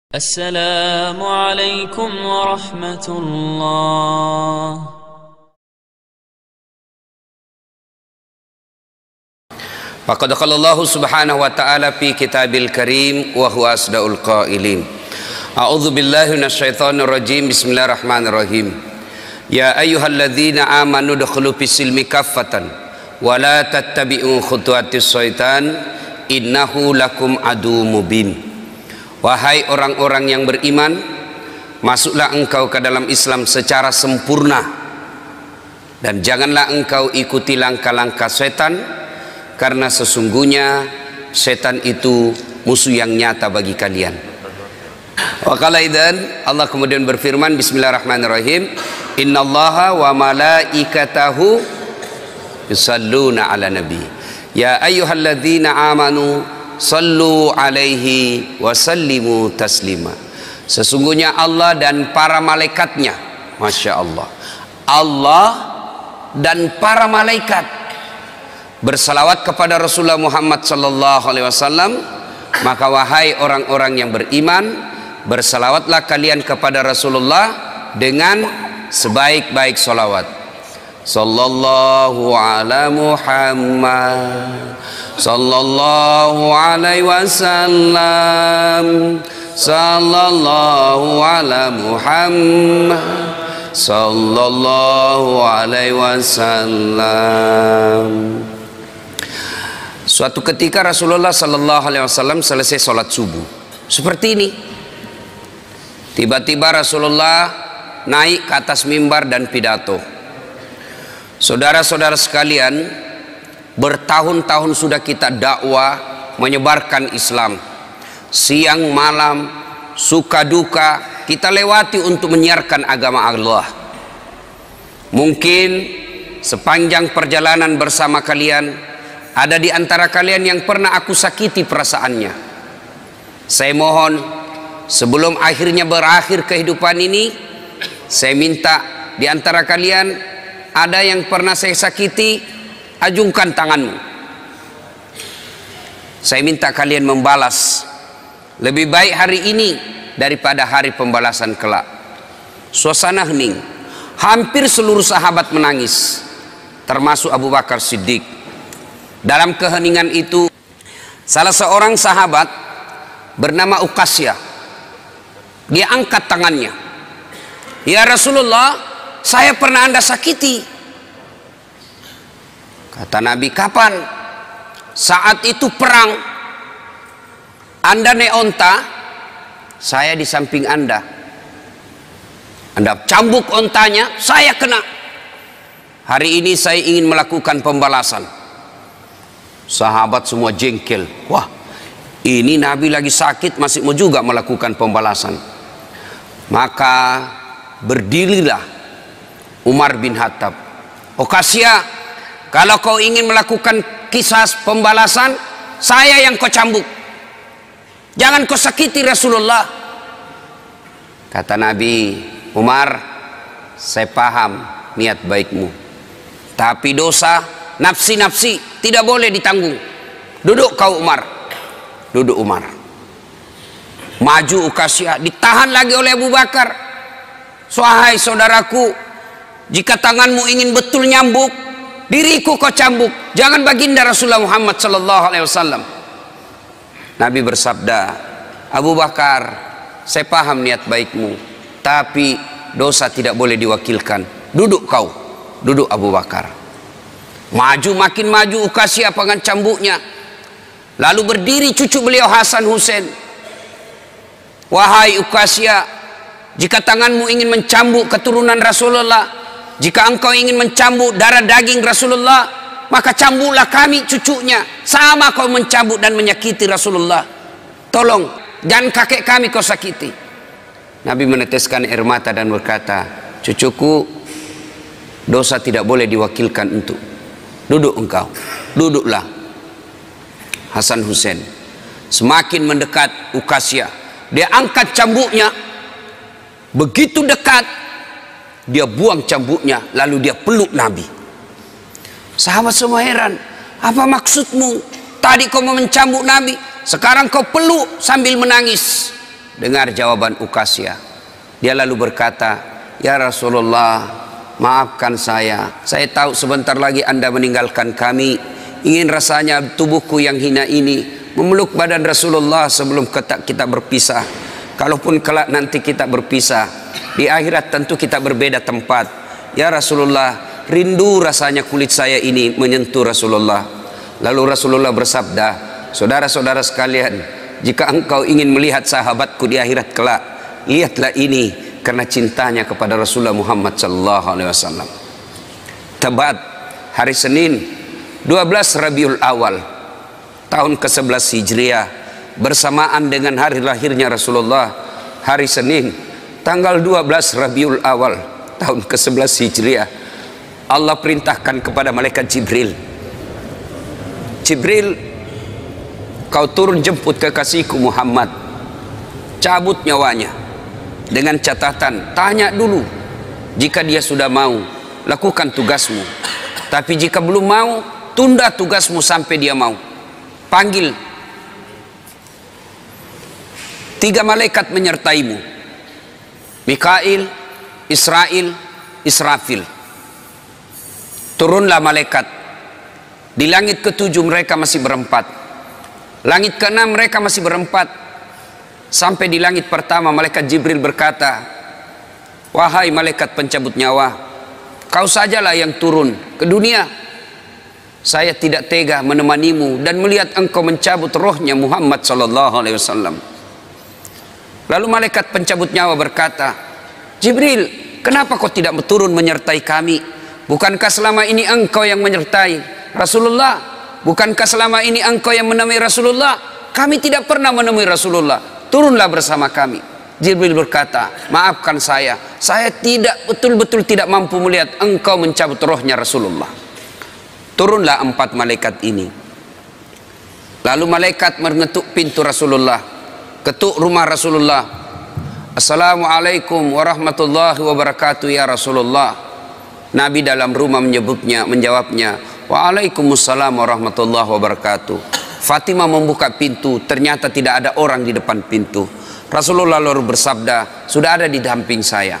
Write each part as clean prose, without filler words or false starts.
السلام عليكم ورحمة الله. Faqad qala Allah subhanahu wa ta'ala fi kitabil karim wa huwa asdaul qailin. A'udzu billahi minasyaitonir rajim. Bismillahirrahmanirrahim. Ya ayyuhalladzina amanu dkhulu fis silmi kaffatan wa la tattabi'u khutuwatis syaitan innahu lakum aduwwum mubin. Wahai orang-orang yang beriman, masuklah engkau ke dalam Islam secara sempurna dan janganlah engkau ikuti langkah-langkah setan, karena sesungguhnya setan itu musuh yang nyata bagi kalian. Wa qala idzan, Allah kemudian berfirman, bismillahirrahmanirrahim, innallaha wa malaikatahu yusalluna ala nabi ya ayyuhalladzina amanu sallu alaihi wa sallimu taslima. Sesungguhnya Allah dan para malaikatnya, Masya Allah, Allah dan para malaikat bersalawat kepada Rasulullah Muhammad sallallahu alaihi wasallam. Maka wahai orang-orang yang beriman, bersalawatlah kalian kepada Rasulullah dengan sebaik-baik salawat. Sallallahu ala Muhammad sallallahu alaihi wasallam, sallallahu ala Muhammad sallallahu alaihi wasallam. Suatu ketika Rasulullah sallallahu alaihi wasallam selesai sholat subuh seperti ini. Tiba-tiba Rasulullah naik ke atas mimbar dan pidato. Saudara-saudara sekalian, bertahun-tahun sudah kita dakwah menyebarkan Islam. Siang malam, suka duka, kita lewati untuk menyiarkan agama Allah. Mungkin sepanjang perjalanan bersama kalian, ada di antara kalian yang pernah aku sakiti perasaannya. Saya mohon, sebelum akhirnya berakhir kehidupan ini, saya minta di antara kalian ada yang pernah saya sakiti, ajungkan tanganmu. Saya minta kalian membalas. Lebih baik hari ini daripada hari pembalasan kelak. Suasana hening. Hampir seluruh sahabat menangis, termasuk Abu Bakar Siddiq. Dalam keheningan itu, salah seorang sahabat bernama Uqasyah, dia angkat tangannya. Ya Rasulullah, saya pernah Anda sakiti. Kata Nabi, kapan? Saat itu perang. Anda naik onta, saya di samping Anda. Anda cambuk ontanya, saya kena. Hari ini saya ingin melakukan pembalasan. Sahabat semua jengkel. Wah, ini Nabi lagi sakit masih mau juga melakukan pembalasan. Maka berdirilah Umar bin Khattab. Uqasyah, kalau kau ingin melakukan kisah pembalasan, saya yang kau cambuk. Jangan kau sakiti Rasulullah. Kata Nabi, Umar, saya paham niat baikmu, tapi dosa nafsi-nafsi tidak boleh ditanggung. Duduk kau Umar. Duduk Umar. Maju Uqasyah, ditahan lagi oleh Abu Bakar. Wahai saudaraku, jika tanganmu ingin betul nyambuk, diriku kau cambuk, jangan baginda Rasulullah Muhammad sallallahu alaihi wasallam. Nabi bersabda, Abu Bakar, saya paham niat baikmu, tapi dosa tidak boleh diwakilkan. Duduk kau. Duduk Abu Bakar. Maju, makin maju Uqasyah dengan cambuknya. Lalu berdiri cucu beliau Hasan Husain. Wahai Uqasyah, jika tanganmu ingin mencambuk keturunan Rasulullah, jika engkau ingin mencambuk darah daging Rasulullah, maka cambuklah kami cucunya. Sama kau mencambuk dan menyakiti Rasulullah. Tolong, jangan kakek kami kau sakiti. Nabi meneteskan air mata dan berkata, cucuku, dosa tidak boleh diwakilkan untuk. Duduk engkau. Duduklah. Hasan Husain semakin mendekat Uqasyah. Dia angkat cambuknya. Begitu dekat, dia buang cambuknya, lalu dia peluk Nabi. Sahabat semua heran, apa maksudmu? Tadi kau mau mencambuk Nabi, sekarang kau peluk sambil menangis. dengar jawaban Ukasya. Dia lalu berkata, "Ya Rasulullah, maafkan saya. Saya tahu sebentar lagi Anda meninggalkan kami. Ingin rasanya tubuhku yang hina ini memeluk badan Rasulullah sebelum kita berpisah. Kalaupun kelak nanti kita berpisah, di akhirat tentu kita berbeda tempat. Ya Rasulullah, rindu rasanya kulit saya ini menyentuh Rasulullah." Lalu Rasulullah bersabda, "Saudara-saudara sekalian, jika engkau ingin melihat sahabatku di akhirat kelak, lihatlah ini karena cintanya kepada Rasulullah Muhammad sallallahu alaihi wasallam." Tepat hari Senin 12 Rabiul Awal tahun ke-11 Hijriah, bersamaan dengan hari lahirnya Rasulullah, hari Senin tanggal 12 Rabiul Awal tahun ke-11 Hijriah, Allah perintahkan kepada malaikat Jibril, "Jibril, kau turun jemput kekasihku Muhammad, cabut nyawanya. Dengan catatan, tanya dulu, jika dia sudah mau, lakukan tugasmu. Tapi jika belum mau, tunda tugasmu sampai dia mau. Panggil 3 malaikat menyertaimu, Mikail, Israel, Israfil." Turunlah malaikat. Di langit ke-7 mereka masih berempat. Langit ke-6 mereka masih berempat. Sampai di langit pertama malaikat Jibril berkata, "Wahai malaikat pencabut nyawa, kau sajalah yang turun ke dunia. Saya tidak tega menemanimu dan melihat engkau mencabut rohnya Muhammad sallallahu alaihi wasallam." Lalu malaikat pencabut nyawa berkata, "Jibril, kenapa kau tidak turun menyertai kami? Bukankah selama ini engkau yang menyertai Rasulullah? Bukankah selama ini engkau yang menemui Rasulullah? Kami tidak pernah menemui Rasulullah. Turunlah bersama kami." Jibril berkata, "Maafkan saya tidak betul-betul tidak mampu melihat engkau mencabut rohnya Rasulullah." Turunlah 4 malaikat ini. Lalu malaikat mengetuk pintu Rasulullah, ketuk rumah Rasulullah. "Assalamualaikum warahmatullahi wabarakatuh ya Rasulullah." Nabi dalam rumah menjawabnya, "Waalaikumsalam warahmatullahi wabarakatuh." Fatimah membuka pintu, ternyata tidak ada orang di depan pintu. Rasulullah lalu bersabda, "Sudah ada di samping saya."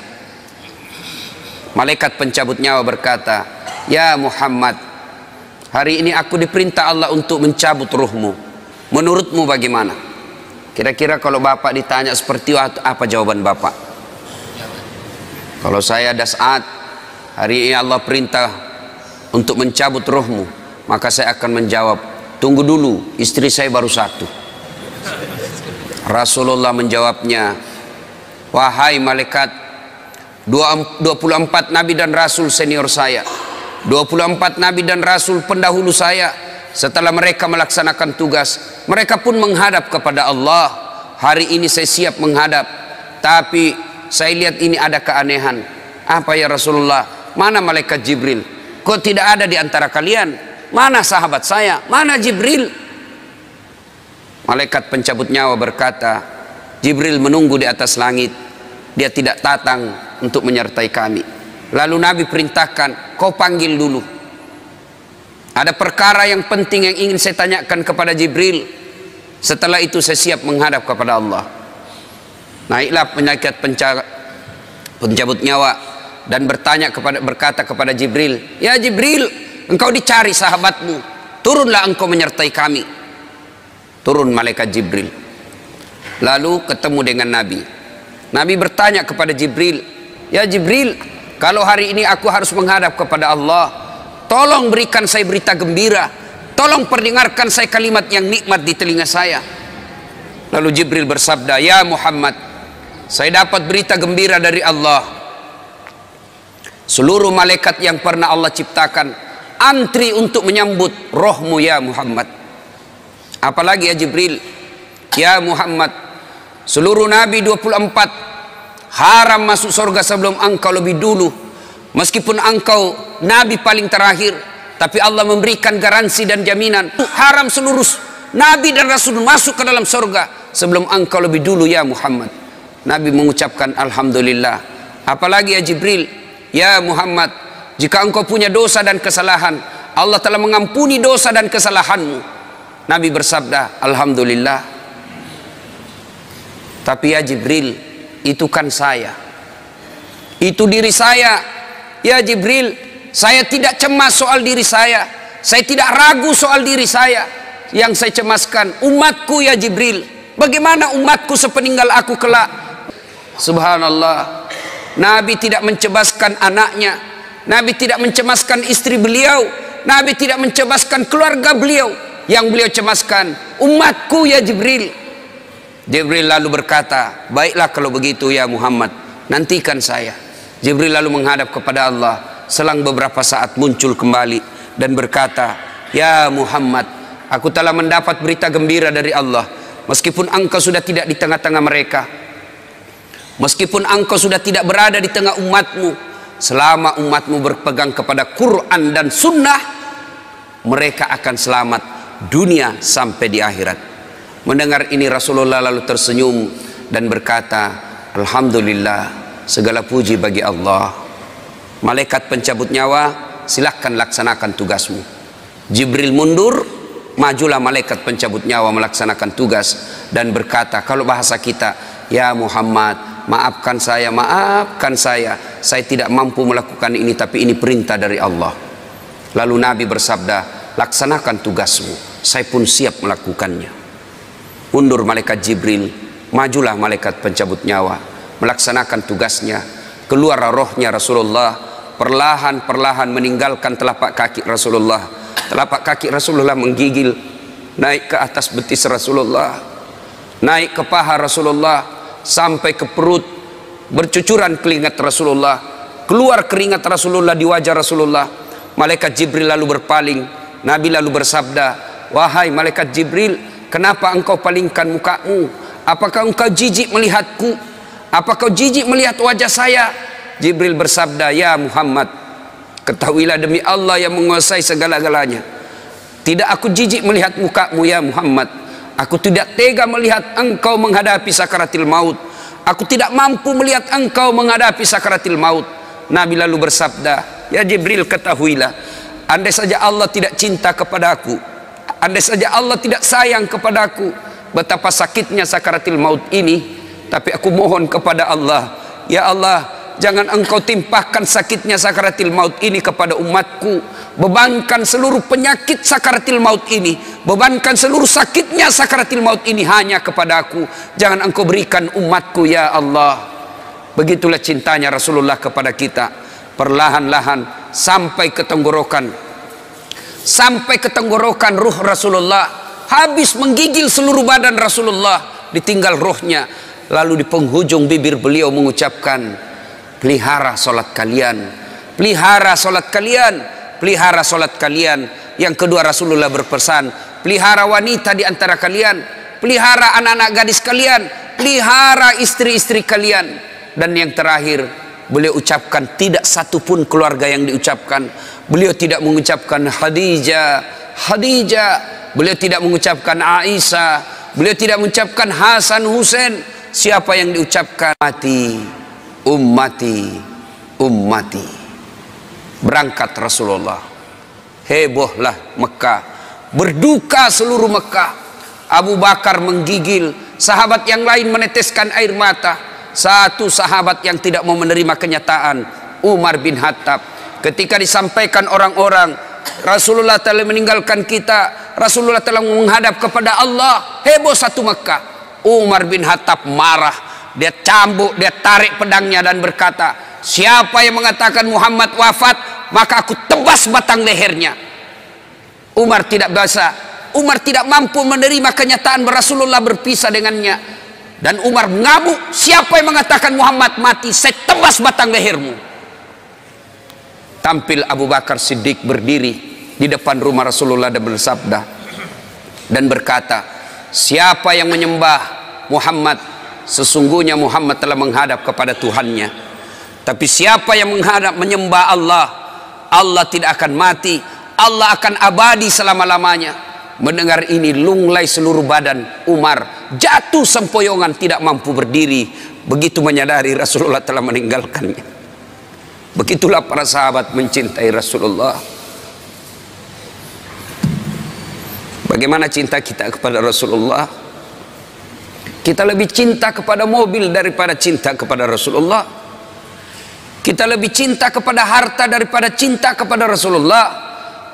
Malaikat pencabut nyawa berkata, "Ya Muhammad, hari ini aku diperintah Allah untuk mencabut ruhmu. Menurutmu bagaimana?" Kira-kira kalau Bapak ditanya seperti itu, apa jawaban Bapak? Kalau saya ada saat, hari ini Allah perintah untuk mencabut rohmu, maka saya akan menjawab, "Tunggu dulu, istri saya baru 1. Rasulullah menjawabnya, "Wahai malaikat, 24 nabi dan rasul senior saya, 24 nabi dan rasul pendahulu saya, setelah mereka melaksanakan tugas, mereka pun menghadap kepada Allah. Hari ini saya siap menghadap, tapi saya lihat ini ada keanehan." "Apa ya Rasulullah? Mana malaikat Jibril? Kok tidak ada di antara kalian? Mana sahabat saya? Mana Jibril?" Malaikat pencabut nyawa berkata, "Jibril menunggu di atas langit. Dia tidak datang untuk menyertai kami." Lalu Nabi perintahkan, "Kau panggil dulu. Ada perkara yang penting yang ingin saya tanyakan kepada Jibril. Setelah itu saya siap menghadap kepada Allah." Naiklah malaikat pencabut nyawa dan berkata kepada Jibril, "Ya Jibril, engkau dicari sahabatmu. Turunlah engkau menyertai kami." Turun malaikat Jibril. Lalu ketemu dengan Nabi. Nabi bertanya kepada Jibril, "Ya Jibril, kalau hari ini aku harus menghadap kepada Allah, tolong berikan saya berita gembira. Tolong perdengarkan saya kalimat yang nikmat di telinga saya." Lalu Jibril bersabda, "Ya Muhammad, saya dapat berita gembira dari Allah. Seluruh malaikat yang pernah Allah ciptakan antri untuk menyambut rohmu ya Muhammad." Apalagi ya Jibril, "Ya Muhammad, seluruh nabi 24 haram masuk surga sebelum engkau lebih dulu. Meskipun engkau nabi paling terakhir, tapi Allah memberikan garansi dan jaminan haram seluruh nabi dan rasul masuk ke dalam surga sebelum engkau lebih dulu ya Muhammad." Nabi mengucapkan alhamdulillah. Apalagi ya Jibril, "Ya Muhammad, jika engkau punya dosa dan kesalahan, Allah telah mengampuni dosa dan kesalahanmu." Nabi bersabda, "Alhamdulillah." Tapi ya Jibril, itu kan saya, itu diri saya. Ya Jibril, saya tidak cemas soal diri saya tidak ragu soal diri saya. Yang saya cemaskan umatku ya Jibril. Bagaimana umatku sepeninggal aku kelak? Subhanallah, Nabi tidak mencemaskan anaknya, Nabi tidak mencemaskan istri beliau, Nabi tidak mencemaskan keluarga beliau. Yang beliau cemaskan umatku ya Jibril. Jibril lalu berkata, baiklah kalau begitu ya Muhammad, nantikan saya. Jibril lalu menghadap kepada Allah. Selang beberapa saat muncul kembali dan berkata, ya Muhammad, aku telah mendapat berita gembira dari Allah. Meskipun engkau sudah tidak di tengah-tengah mereka, meskipun engkau sudah tidak berada di tengah umatmu, selama umatmu berpegang kepada Quran dan Sunnah, mereka akan selamat dunia sampai di akhirat. Mendengar ini Rasulullah lalu tersenyum dan berkata, alhamdulillah, segala puji bagi Allah. Malaikat pencabut nyawa, silahkan laksanakan tugasmu. Jibril mundur, majulah malaikat pencabut nyawa melaksanakan tugas dan berkata, kalau bahasa kita, ya Muhammad, maafkan saya, saya tidak mampu melakukan ini, tapi ini perintah dari Allah. Lalu Nabi bersabda, laksanakan tugasmu, saya pun siap melakukannya. Mundur malaikat Jibril, majulah malaikat pencabut nyawa melaksanakan tugasnya. Keluar rohnya Rasulullah, perlahan-perlahan meninggalkan telapak kaki Rasulullah. Telapak kaki Rasulullah menggigil naik ke atas betis Rasulullah, naik ke paha Rasulullah, sampai ke perut. Bercucuran keringat Rasulullah, keluar keringat Rasulullah di wajah Rasulullah. Malaikat Jibril lalu berpaling. Nabi lalu bersabda, wahai malaikat Jibril, kenapa engkau palingkan mukamu? Apakah engkau jijik melihatku? Apakah jijik melihat wajah saya? Jibril bersabda, ya Muhammad, ketahuilah demi Allah yang menguasai segala-galanya, tidak aku jijik melihat mukamu ya Muhammad. Aku tidak tega melihat engkau menghadapi sakaratil maut. Aku tidak mampu melihat engkau menghadapi sakaratil maut. Nabi lalu bersabda, ya Jibril, ketahuilah, andai saja Allah tidak cinta kepadaku, andai saja Allah tidak sayang kepadaku, betapa sakitnya sakaratil maut ini. Tapi aku mohon kepada Allah, ya Allah, jangan engkau timpahkan sakitnya sakaratil maut ini kepada umatku. Bebankan seluruh penyakit sakaratil maut ini, bebankan seluruh sakitnya sakaratil maut ini hanya kepada aku. Jangan engkau berikan umatku ya Allah. Begitulah cintanya Rasulullah kepada kita. Perlahan-lahan sampai ke tenggorokan, sampai ke tenggorokan ruh Rasulullah, habis menggigil seluruh badan Rasulullah, ditinggal ruhnya. Lalu di penghujung bibir beliau mengucapkan, pelihara solat kalian, pelihara solat kalian, pelihara solat kalian. Yang kedua Rasulullah berpesan, pelihara wanita di antara kalian, pelihara anak-anak gadis kalian, pelihara istri-istri kalian. Dan yang terakhir beliau ucapkan, tidak satu pun keluarga yang diucapkan. Beliau tidak mengucapkan Khadijah, Khadijah. Beliau tidak mengucapkan Aisyah, beliau tidak mengucapkan Hasan, Husain. Siapa yang diucapkan? Ummati, ummati, ummati. Berangkat Rasulullah, hebohlah Mekah, berduka seluruh Mekah. Abu Bakar menggigil, sahabat yang lain meneteskan air mata. Satu sahabat yang tidak mau menerima kenyataan, Umar bin Khattab. Ketika disampaikan orang-orang, Rasulullah telah meninggalkan kita, Rasulullah telah menghadap kepada Allah, heboh satu Mekah. Umar bin Khattab marah, dia cambuk, dia tarik pedangnya dan berkata, siapa yang mengatakan Muhammad wafat, maka aku tebas batang lehernya. Umar tidak bisa, Umar tidak mampu menerima kenyataan Rasulullah berpisah dengannya. Dan Umar mengamuk, siapa yang mengatakan Muhammad mati, saya tebas batang lehermu. Tampil Abu Bakar Siddiq berdiri di depan rumah Rasulullah dan bersabda dan berkata, siapa yang menyembah Muhammad, sesungguhnya Muhammad telah menghadap kepada Tuhannya. Tapi siapa yang menyembah Allah, Allah tidak akan mati, Allah akan abadi selama-lamanya. Mendengar ini lunglai seluruh badan Umar, jatuh sempoyongan, tidak mampu berdiri. Begitu menyadari Rasulullah telah meninggalkannya. Begitulah para sahabat mencintai Rasulullah. Bagaimana cinta kita kepada Rasulullah? Kita lebih cinta kepada mobil daripada cinta kepada Rasulullah. Kita lebih cinta kepada harta daripada cinta kepada Rasulullah.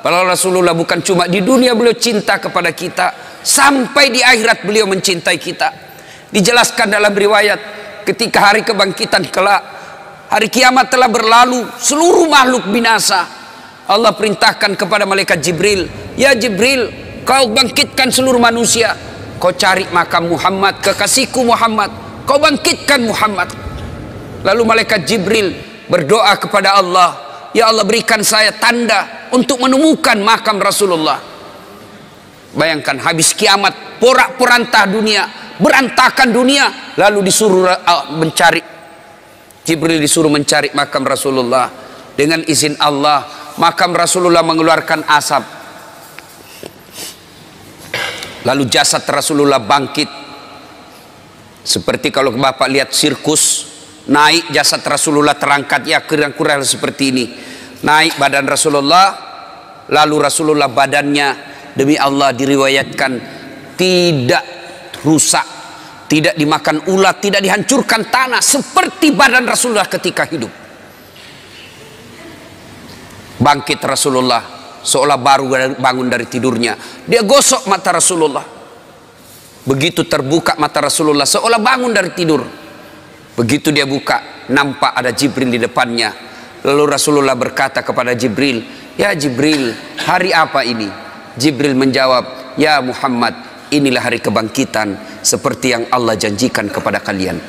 Kalau Rasulullah bukan cuma di dunia beliau cinta kepada kita, sampai di akhirat beliau mencintai kita. Dijelaskan dalam riwayat, ketika hari kebangkitan kelak, hari kiamat telah berlalu, seluruh makhluk binasa. Allah perintahkan kepada malaikat Jibril, ya Jibril, kau bangkitkan seluruh manusia, kau cari makam Muhammad, kekasihku Muhammad, kau bangkitkan Muhammad. Lalu malaikat Jibril berdoa kepada Allah, ya Allah berikan saya tanda untuk menemukan makam Rasulullah. Bayangkan habis kiamat, porak-poranda dunia, berantakan dunia, lalu disuruh mencari, Jibril disuruh mencari makam Rasulullah. Dengan izin Allah, makam Rasulullah mengeluarkan asap. Lalu jasad Rasulullah bangkit. Seperti kalau Bapak lihat sirkus, naik jasad Rasulullah terangkat, ya kurang-kurang seperti ini. Naik badan Rasulullah, lalu Rasulullah badannya demi Allah diriwayatkan tidak rusak, tidak dimakan ulat, tidak dihancurkan tanah, seperti badan Rasulullah ketika hidup. Bangkit Rasulullah seolah baru bangun dari tidurnya. Dia gosok mata Rasulullah. Begitu terbuka mata Rasulullah seolah bangun dari tidur. Begitu dia buka, nampak ada Jibril di depannya. Lalu Rasulullah berkata kepada Jibril, ya Jibril, hari apa ini? Jibril menjawab, ya Muhammad, inilah hari kebangkitan seperti yang Allah janjikan kepada kalian.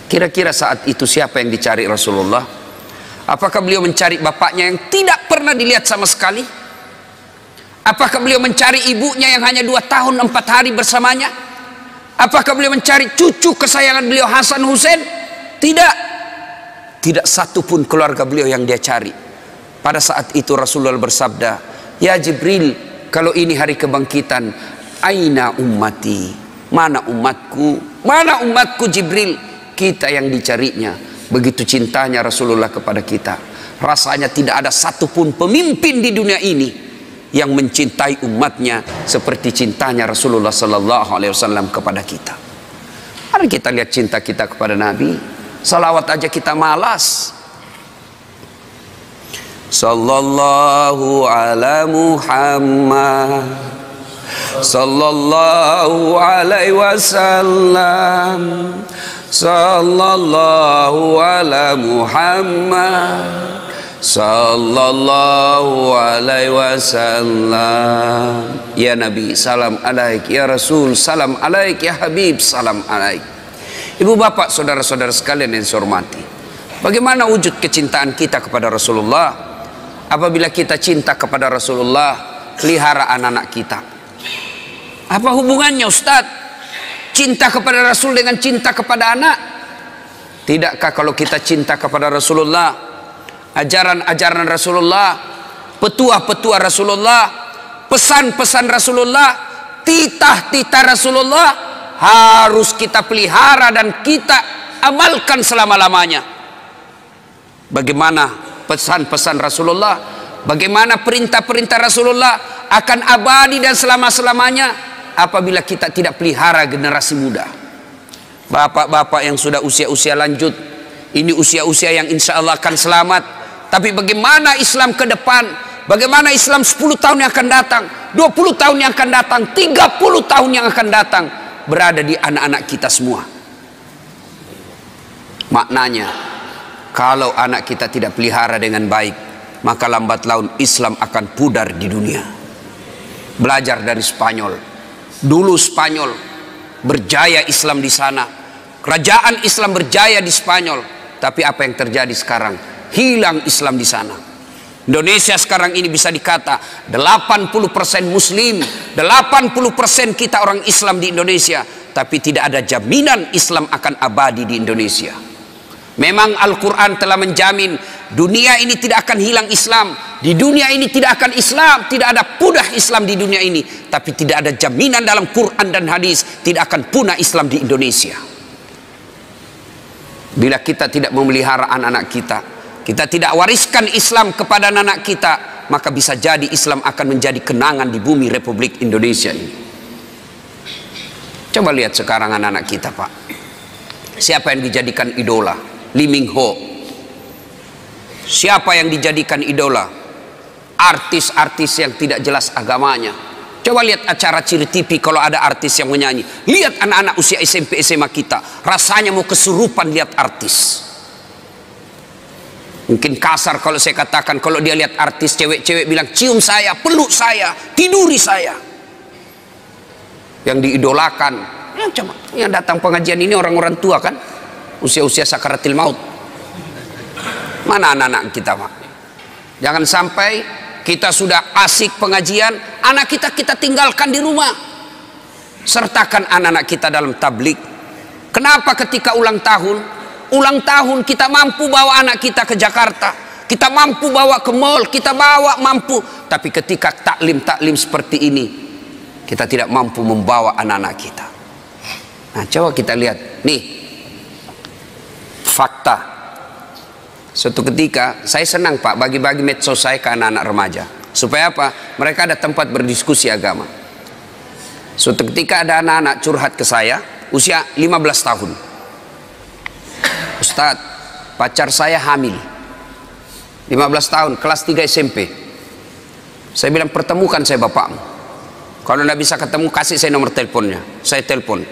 Kira-kira saat itu siapa yang dicari Rasulullah? Apakah beliau mencari bapaknya yang tidak pernah dilihat sama sekali? Apakah beliau mencari ibunya yang hanya 2 tahun 4 hari bersamanya? Apakah beliau mencari cucu kesayangan beliau Hasan Husain? Tidak. Tidak satu pun keluarga beliau yang dia cari. Pada saat itu Rasulullah bersabda, ya Jibril, kalau ini hari kebangkitan, aina ummati? Mana umatku? Mana umatku Jibril? Kita yang dicarinya. Begitu cintanya Rasulullah kepada kita. Rasanya tidak ada satupun pemimpin di dunia ini yang mencintai umatnya seperti cintanya Rasulullah Sallallahu Alaihi Wasallam kepada kita. Mari kita lihat cinta kita kepada Nabi. Salawat aja kita malas. Sallallahu ala Muhammad, sallallahu alaihi wasallam, sallallahu ala Muhammad, sallallahu alaihi wasallam. Ya Nabi, salam alaik. Ya Rasul, salam alaik. Ya Habib, salam alaik. Ibu bapak, saudara-saudara sekalian yang saya hormati, bagaimana wujud kecintaan kita kepada Rasulullah? Apabila kita cinta kepada Rasulullah, pelihara anak-anak kita. Apa hubungannya Ustaz? Cinta kepada Rasul dengan cinta kepada anak? Tidakkah kalau kita cinta kepada Rasulullah, ajaran-ajaran Rasulullah, petua-petua Rasulullah, pesan-pesan Rasulullah, titah-titah Rasulullah harus kita pelihara dan kita amalkan selama-lamanya. Bagaimana pesan-pesan Rasulullah, bagaimana perintah-perintah Rasulullah akan abadi dan selama-selamanya apabila kita tidak pelihara generasi muda. Bapak-bapak yang sudah usia-usia lanjut, ini usia-usia yang insya Allah akan selamat. Tapi bagaimana Islam ke depan? Bagaimana Islam 10 tahun yang akan datang, 20 tahun yang akan datang, 30 tahun yang akan datang, berada di anak-anak kita semua. Maknanya, kalau anak kita tidak pelihara dengan baik, maka lambat laun Islam akan pudar di dunia. Belajar dari Spanyol. Dulu Spanyol berjaya Islam di sana, kerajaan Islam berjaya di Spanyol. Tapi apa yang terjadi sekarang? Hilang Islam di sana. Indonesia sekarang ini bisa dikata 80% Muslim, 80% kita orang Islam di Indonesia, tapi tidak ada jaminan Islam akan abadi di Indonesia. Memang Al-Quran telah menjamin dunia ini tidak akan hilang Islam, di dunia ini tidak akan Islam, tidak ada punah Islam di dunia ini, tapi tidak ada jaminan dalam Quran dan hadis tidak akan punah Islam di Indonesia. Bila kita tidak memelihara anak-anak kita, kita tidak wariskan Islam kepada anak kita, maka bisa jadi Islam akan menjadi kenangan di bumi Republik Indonesia ini. Coba lihat sekarang anak-anak kita, Pak. Siapa yang dijadikan idola? Lee Min Ho. Siapa yang dijadikan idola? Artis-artis yang tidak jelas agamanya. Coba lihat acara Ciri TV kalau ada artis yang menyanyi. Lihat anak-anak usia SMP SMA kita, rasanya mau kesurupan lihat artis. Mungkin kasar kalau saya katakan, kalau dia lihat artis cewek-cewek bilang cium saya, peluk saya, tiduri saya. Yang diidolakan, ya coba, yang datang pengajian ini orang-orang tua kan, usia-usia sakaratil maut. Mana anak-anak kita, Pak? Jangan sampai kita sudah asik pengajian, anak kita tinggalkan di rumah. Sertakan anak-anak kita dalam tablik. Kenapa ketika ulang tahun kita mampu bawa anak kita ke Jakarta, kita mampu bawa ke mall, kita bawa mampu. Tapi ketika taklim seperti ini, kita tidak mampu membawa anak-anak kita. Nah, coba kita lihat nih fakta. Suatu ketika saya senang, Pak, bagi-bagi medsos saya ke anak-anak remaja. Supaya apa? Mereka ada tempat berdiskusi agama. Suatu ketika ada anak-anak curhat ke saya, usia 15 tahun. Ustadz, pacar saya hamil. 15 tahun, kelas 3 SMP. Saya bilang, pertemukan saya bapakmu. Kalau tidak bisa ketemu, kasih saya nomor teleponnya. Saya telepon.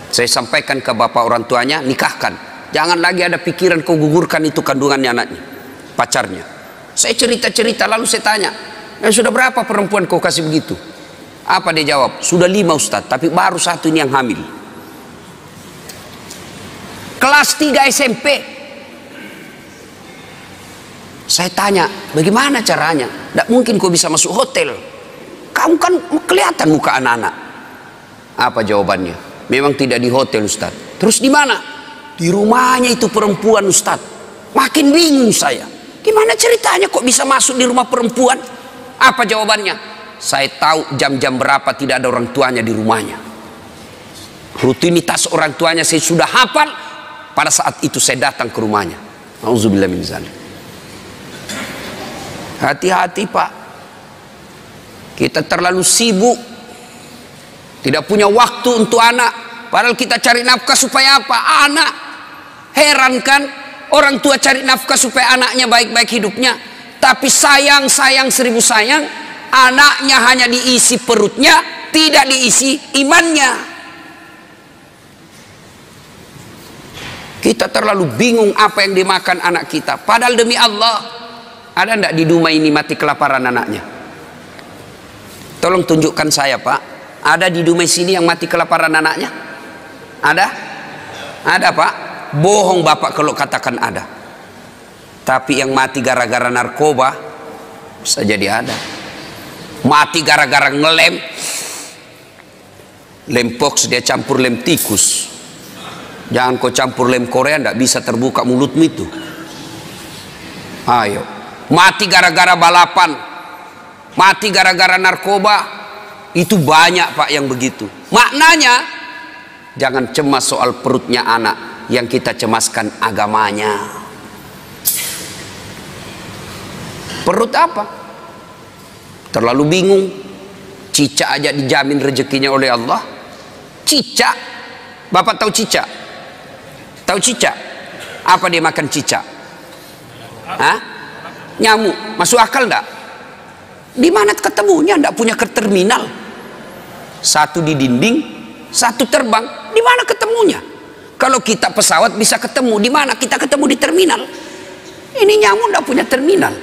Saya sampaikan ke bapak orang tuanya, nikahkan. Jangan lagi ada pikiran kau gugurkan itu kandungannya anaknya, pacarnya. Saya cerita-cerita, lalu saya tanya, sudah berapa perempuan kau kasih begitu? Apa dia jawab? Sudah 5 Ustadz, tapi baru 1 ini yang hamil. Kelas 3 SMP. Saya tanya, bagaimana caranya? Tidak mungkin kau bisa masuk hotel. Kamu kan kelihatan muka anak-anak. Apa jawabannya? Memang tidak di hotel Ustadz. Terus di mana? Di rumahnya itu perempuan Ustadz. Makin bingung saya. Gimana ceritanya kok bisa masuk di rumah perempuan? Apa jawabannya? Saya tahu jam-jam berapa tidak ada orang tuanya di rumahnya. Rutinitas orang tuanya saya sudah hafal. Pada saat itu saya datang ke rumahnya. Auzubillah min dzalik. Hati-hati, Pak. Kita terlalu sibuk. Tidak punya waktu untuk anak. Padahal kita cari nafkah supaya apa? Anak. Heran kan? Orang tua cari nafkah supaya anaknya baik-baik hidupnya. Tapi sayang 1000 sayang. Anaknya hanya diisi perutnya, tidak diisi imannya. Kita terlalu bingung apa yang dimakan anak kita. Padahal demi Allah, ada enggak di Dumai ini mati kelaparan anaknya? Tolong tunjukkan saya, Pak. Ada di Dumai sini yang mati kelaparan anaknya? Ada? Ada, Pak. Bohong Bapak kalau katakan ada. Tapi yang mati gara-gara narkoba bisa jadi ada. Mati gara-gara ngelem, lem pox dia campur lem tikus. Jangan kau campur lem Korea, ndak bisa terbuka mulutmu itu. Ayo. Mati gara-gara balapan, mati gara-gara narkoba, itu banyak, Pak, yang begitu. Maknanya jangan cemas soal perutnya anak, yang kita cemaskan agamanya. Perut apa? Terlalu bingung. Cicak aja dijamin rezekinya oleh Allah. Cicak, Bapak tahu cicak? Tahu cicak? Apa dia makan cicak? Hah? Nyamuk. Masuk akal enggak? Di mana ketemunya? Enggak punya ke terminal. Satu di dinding, satu terbang. Di mana ketemunya? Kalau kita pesawat bisa ketemu, di mana kita ketemu? Di terminal. Ini nyamuk enggak punya terminal.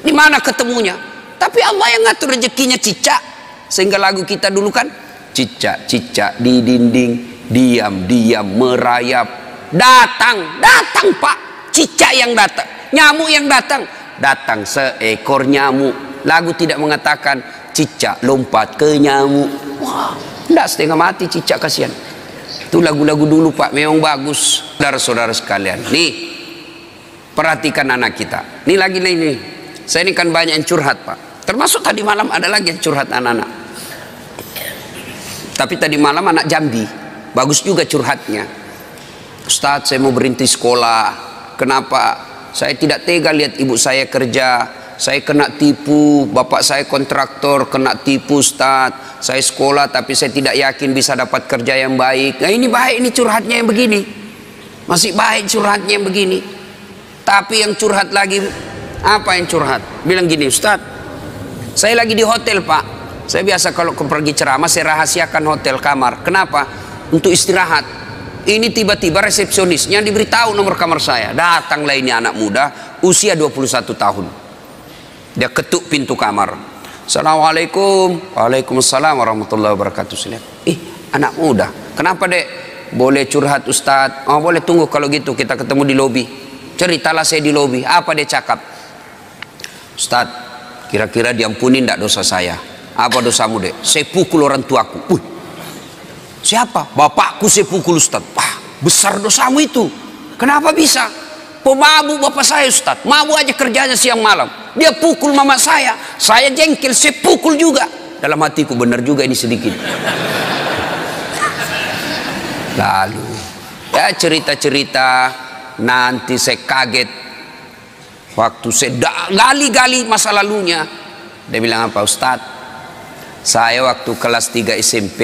Di mana ketemunya? Tapi Allah yang ngatur rezekinya cicak. Sehingga lagu kita dulu kan, cicak-cicak di dinding, diam-diam merayap. Datang, datang, Pak. Cicak yang datang, nyamuk yang datang. Datang seekor nyamuk. Lagu tidak mengatakan cicak lompat ke nyamuk. Wah, enggak, setengah mati cicak, kasihan. Itu lagu-lagu dulu, Pak, memang bagus. Saudara-saudara sekalian, nih perhatikan anak kita. Nih lagi nih. Saya ini kan banyak yang curhat, Pak. Termasuk tadi malam ada lagi yang curhat anak-anak. Tapi tadi malam anak Jambi, bagus juga curhatnya. Ustadz, saya mau berhenti sekolah. Kenapa? Saya tidak tega lihat ibu saya kerja. saya kena tipu, bapak saya kontraktor, kena tipu Ustaz. Saya sekolah tapi saya tidak yakin bisa dapat kerja yang baik. Nah ini baik, ini curhatnya yang begini. Masih baik curhatnya yang begini. Tapi yang curhat lagi, apa yang curhat? Bilang gini, Ustaz, saya lagi di hotel Pak. Saya biasa kalau pergi ceramah, saya rahasiakan hotel kamar. Kenapa? Untuk istirahat. Ini tiba-tiba resepsionisnya diberitahu nomor kamar saya. Datanglah ini anak muda, usia 21 tahun. Dia ketuk pintu kamar. Assalamualaikum. Waalaikumsalam warahmatullahi wabarakatuh. Anak muda. Kenapa dek? Boleh curhat Ustaz? Oh boleh, tunggu kalau gitu kita ketemu di lobi. Ceritalah saya di lobi. Apa dia cakap? Ustaz, kira-kira diampuni tidak dosa saya? Apa dosamu dek? Saya pukul orang tuaku. Siapa? Bapakku saya pukul Ustaz. Wah, besar dosamu itu. Kenapa bisa? Pemabuk bapak saya Ustaz. Mabuk aja kerjanya siang malam. Dia pukul mama saya. Saya jengkel, saya pukul juga. Dalam hatiku, benar juga ini sedikit. Lalu ya cerita-cerita, nanti saya kaget waktu saya gali-gali masa lalunya. Dia bilang apa? Ustaz, saya waktu kelas 3 SMP,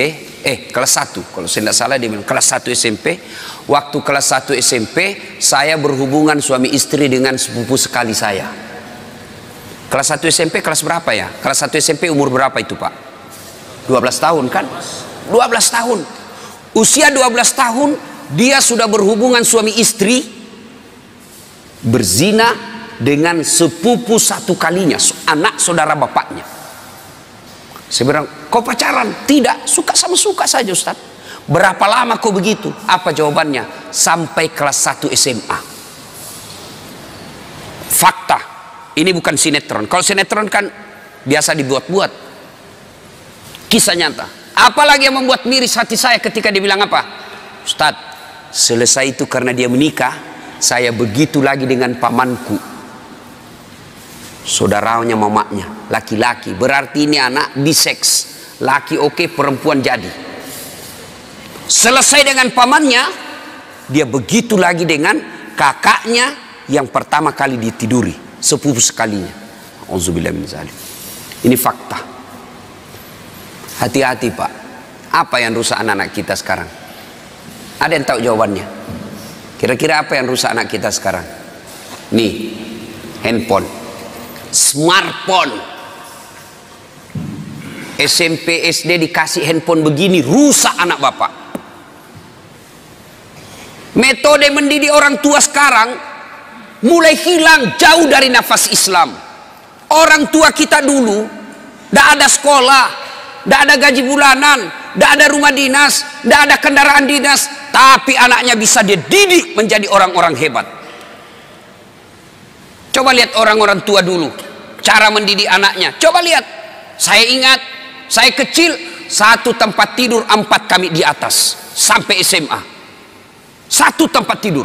kelas 1 kalau saya tidak salah, dia bilang kelas 1 SMP. Waktu kelas 1 SMP saya berhubungan suami istri dengan sepupu sekali saya. Kelas 1 SMP kelas berapa ya? Kelas 1 SMP umur berapa itu Pak? 12 tahun kan? 12 tahun. Usia 12 tahun dia sudah berhubungan suami istri, berzina dengan sepupu satu kalinya, anak saudara bapaknya. Saya bilang, kau pacaran? Tidak, suka sama suka saja Ustaz. Berapa lama kau begitu? Apa jawabannya? Sampai kelas 1 SMA. Fakta. Ini bukan sinetron. Kalau sinetron kan biasa dibuat-buat. Kisah nyata. Apalagi yang membuat miris hati saya ketika dia bilang apa? Ustaz, selesai itu karena dia menikah, saya begitu lagi dengan pamanku. Saudaranya mamanya, laki-laki. Berarti ini anak biseks. Laki oke, perempuan jadi. Selesai dengan pamannya, dia begitu lagi dengan kakaknya yang pertama kali ditiduri, sepupu sekalinya. Auzubillah min zalim. Ini fakta. Hati-hati Pak. Apa yang rusak anak-anak kita sekarang? Ada yang tahu jawabannya? Kira-kira apa yang rusak anak kita sekarang? Nih, handphone, smartphone. SMP SD dikasih handphone begini, rusak anak bapak. Metode mendidik orang tua sekarang mulai hilang, jauh dari nafas Islam. Orang tua kita dulu tidak ada sekolah, tidak ada gaji bulanan, tidak ada rumah dinas, tidak ada kendaraan dinas, tapi anaknya bisa dia didik menjadi orang-orang hebat. Coba lihat orang-orang tua dulu, cara mendidik anaknya. Coba lihat, saya ingat, saya kecil, satu tempat tidur 4 kami di atas, sampai SMA. Satu tempat tidur.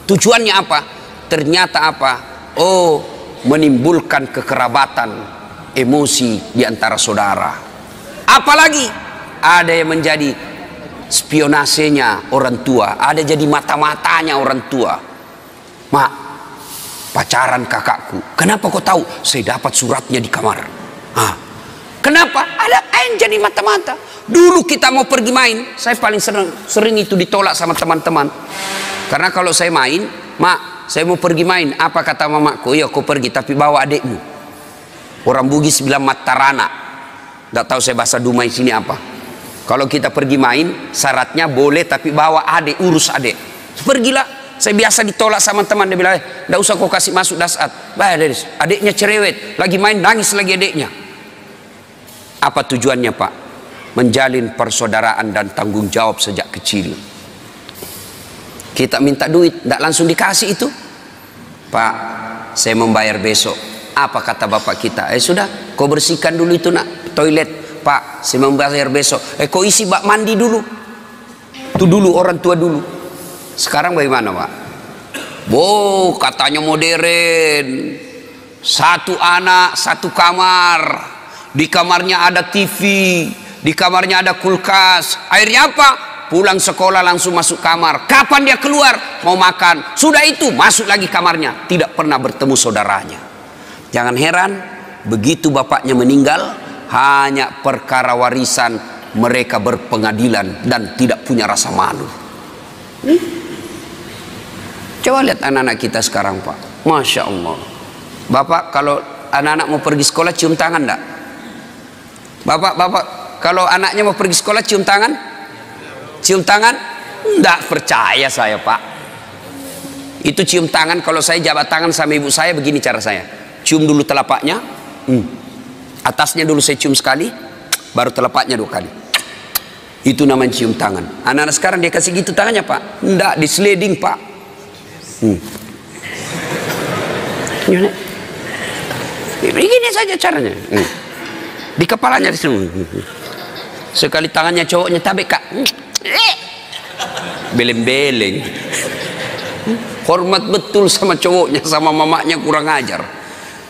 Tujuannya apa? Ternyata apa? Oh, menimbulkan kekerabatan, emosi di antara saudara. Apalagi ada yang menjadi spionasenya orang tua, ada jadi mata-matanya orang tua. Mak, pacaran kakakku. Kenapa kau tahu? Saya dapat suratnya di kamar. Kenapa? Ada yang jadi mata-mata. Dulu kita mau pergi main, saya paling sering itu ditolak sama teman-teman. Karena kalau saya main, mak, saya mau pergi main. Apa kata mamaku? Ya, kau pergi tapi bawa adikmu. Orang Bugis bilang matarana. Tidak tahu saya bahasa Dumai sini apa. Kalau kita pergi main, syaratnya boleh tapi bawa adik, urus adik. Pergilah. Saya biasa ditolak sama teman, dia bilang, tidak usah kau kasih masuk dasat. Adiknya cerewet, lagi main nangis lagi adiknya. Apa tujuannya Pak? Menjalin persaudaraan dan tanggung jawab sejak kecil. Kita minta duit, tidak langsung dikasih itu. Pak, saya membayar besok. Apa kata bapak kita? Sudah, kau bersihkan dulu itu nak toilet. Pak, saya membayar besok. Kau isi bak mandi dulu. Itu dulu orang tua dulu. Sekarang bagaimana Pak? Katanya modern. Satu anak, satu kamar. Di kamarnya ada TV, di kamarnya ada kulkas. Akhirnya apa? Pulang sekolah langsung masuk kamar. Kapan dia keluar? Mau makan. Sudah itu masuk lagi kamarnya. Tidak pernah bertemu saudaranya. Jangan heran begitu bapaknya meninggal, hanya perkara warisan mereka berpengadilan dan tidak punya rasa malu. Coba lihat anak-anak kita sekarang, Pak. Masya Allah. Bapak kalau anak-anak mau pergi sekolah cium tangan enggak? Bapak kalau anaknya mau pergi sekolah cium tangan? Cium tangan? Enggak percaya saya, Pak. Itu cium tangan, kalau saya jabat tangan sama ibu saya begini cara saya. Cium dulu telapaknya. Atasnya dulu saya cium sekali, baru telapaknya 2 kali. Itu namanya cium tangan. Anak-anak sekarang dia kasih gitu tangannya, Pak. Enggak, di sliding, Pak. Begini saja caranya. Di kepalanya di sini. Sekali tangannya cowoknya tabek, Kak. Beleng-beleng. Hormat betul sama cowoknya, sama mamanya kurang ajar.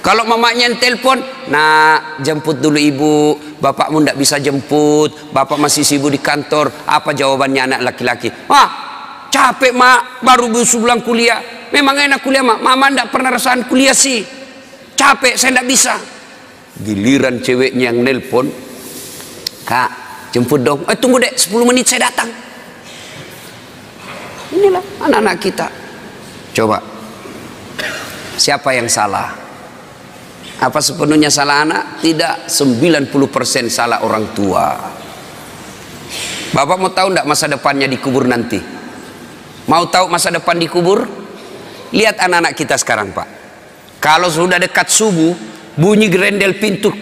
Kalau mamanya yang telepon, nah jemput dulu ibu, bapakmu ndak bisa jemput, bapak masih sibuk di kantor. Apa jawabannya anak laki-laki? Capek mak, baru pulang kuliah. Memang enak kuliah mak, mama ndak pernah rasakan kuliah sih. Capek, saya ndak bisa. Giliran ceweknya yang nelpon, Kak, jemput dong. Tunggu dek, 10 menit saya datang. Inilah anak-anak kita. Coba, siapa yang salah? Apa sepenuhnya salah anak? Tidak, 90% salah orang tua. Bapak mau tahu enggak masa depannya dikubur nanti? Mau tahu masa depan dikubur? Lihat anak-anak kita sekarang, Pak. Kalau sudah dekat subuh, bunyi gerendel pintu.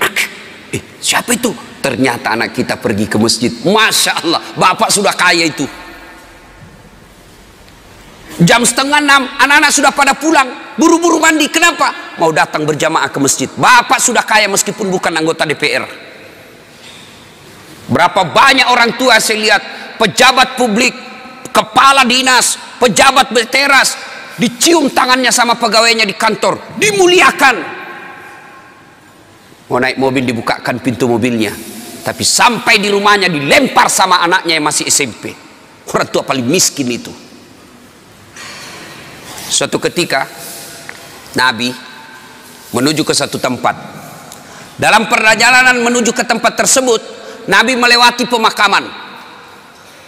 Siapa itu? Ternyata anak kita pergi ke masjid. Masya Allah, bapak sudah kaya itu. Jam 5:30 anak-anak sudah pada pulang, buru-buru mandi. Kenapa? Mau datang berjamaah ke masjid. Bapak sudah kaya meskipun bukan anggota DPR. Berapa banyak orang tua saya lihat, pejabat publik, kepala dinas, pejabat berteras, dicium tangannya sama pegawainya di kantor, dimuliakan. Mau naik mobil dibukakan pintu mobilnya, tapi sampai di rumahnya dilempar sama anaknya yang masih SMP. Orang tua paling miskin itu. Suatu ketika Nabi menuju ke satu tempat. Dalam perjalanan menuju ke tempat tersebut, Nabi melewati pemakaman.